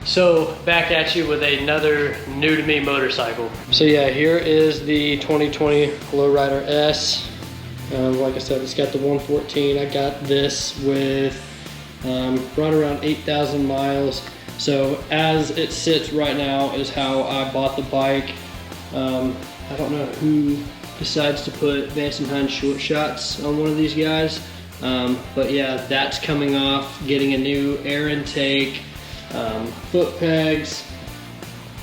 So back at you with another new to me motorcycle. So yeah, here is the 2020 Lowrider S. Like I said, it's got the 114. I got this with right around 8,000 miles. So as it sits right now is how I bought the bike. I don't know who decides to put Vance & Hines short shots on one of these guys. But yeah, that's coming off, getting a new air intake, foot pegs,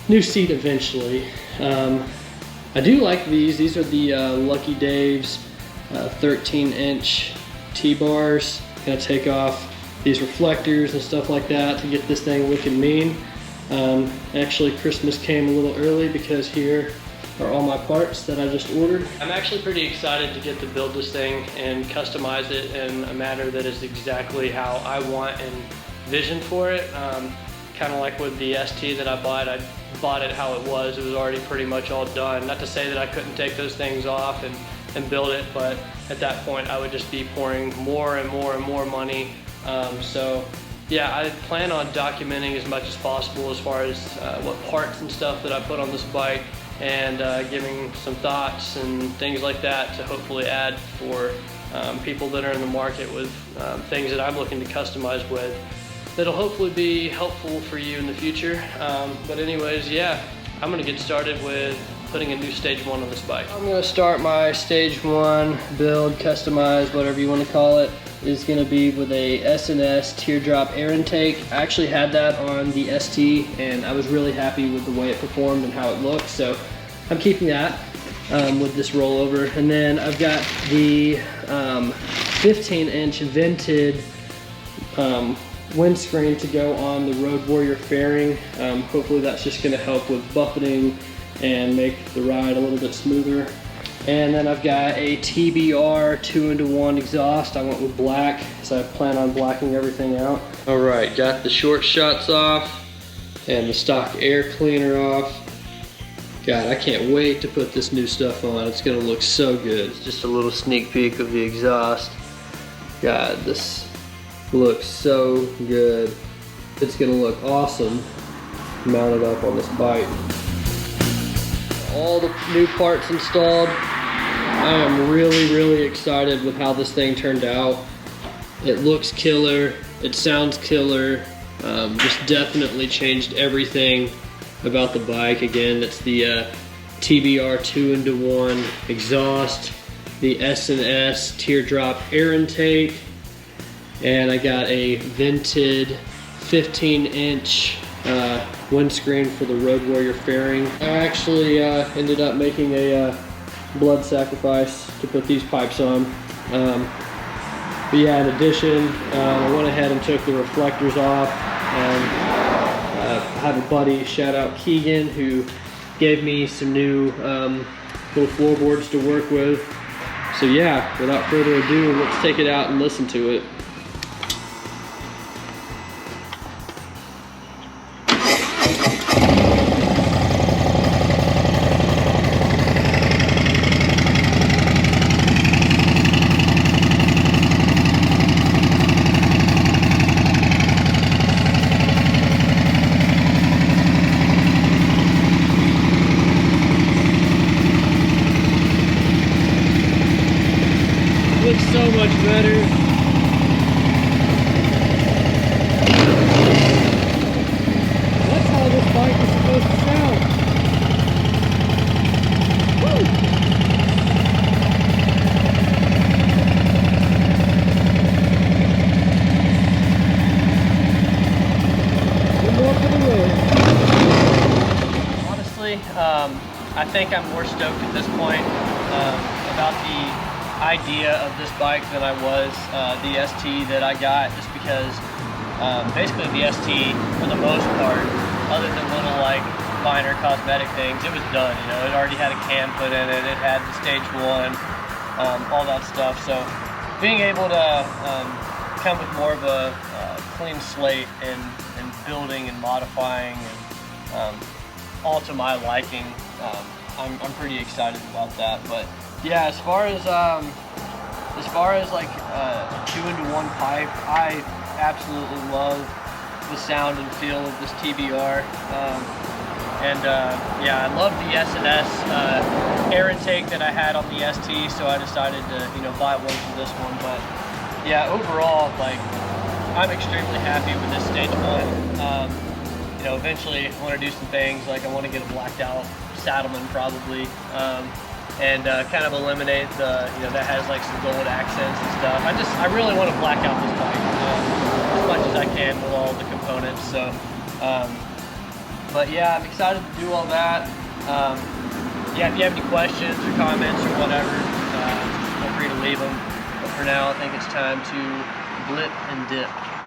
new seat eventually. I do like these. These are the Lucky Dave's 13-inch T-bars. Gonna take off these reflectors and stuff like that to get this thing looking mean. Actually, Christmas came a little early because here are all my parts that I just ordered. I'm actually pretty excited to get to build this thing and customize it in a manner that is exactly how I want and vision for it. Kind of like with the ST that I bought it how it was. It was already pretty much all done. Not to say that I couldn't take those things off and build it, but at that point I would just be pouring more and more and more money. So yeah, I plan on documenting as much as possible as far as what parts and stuff that I put on this bike, and giving some thoughts and things like that to hopefully add for people that are in the market with things that I'm looking to customize with, that'll hopefully be helpful for you in the future. But anyways, yeah, I'm gonna get started with putting a new stage 1 on this bike. I'm gonna start my stage 1 build, customize, whatever you want to call it, is gonna be with a S&S teardrop air intake. I actually had that on the ST and I was really happy with the way it performed and how it looked, so I'm keeping that with this rollover. And then I've got the 15-inch vented windscreen to go on the Road Warrior fairing. Hopefully that's just gonna help with buffeting and make the ride a little bit smoother. And then I've got a TBR 2-into-1 exhaust. I went with black, so I plan on blacking everything out. All right, got the short shots off and the stock air cleaner off. God, I can't wait to put this new stuff on. It's gonna look so good. It's just a little sneak peek of the exhaust. God, this looks so good. It's gonna look awesome mounted up on this bike. All the new parts installed. I am really excited with how this thing turned out. It looks killer, it sounds killer. Just definitely changed everything about the bike. Again, it's the TBR 2-into-1 exhaust, the S&S teardrop air intake, and I got a vented 15-inch windscreen for the Road Warrior fairing. I actually ended up making a blood sacrifice to put these pipes on. But yeah, in addition, I went ahead and took the reflectors off, and I have a buddy, shout out Keegan, who gave me some new little floorboards to work with. So yeah, without further ado, let's take it out and listen to it. Looks so much better. That's how this bike is supposed to sound. Woo! One more for the road. Honestly, I think I'm more stoked at this point about the idea of this bike than I was the ST that I got, just because basically the ST, for the most part, other than little like minor cosmetic things, it was done. You know, it already had a cam put in it, it had the stage 1, all that stuff. So being able to come with more of a clean slate and building and modifying and all to my liking, I'm pretty excited about that. But yeah, as far as like 2-into-1 pipe, I absolutely love the sound and feel of this TBR. Yeah, I love the S&S air intake that I had on the ST, so I decided to, you know, buy one for this one. But yeah, overall, like, I'm extremely happy with this stage one. You know, eventually I want to do some things, like I want to get a blacked out Saddleman probably, and kind of eliminate the, you know, that has like some gold accents and stuff. I really want to black out this bike as much as I can with all the components. So, but yeah, I'm excited to do all that. Yeah, if you have any questions or comments or whatever, feel free to leave them. But for now, I think it's time to blip and dip.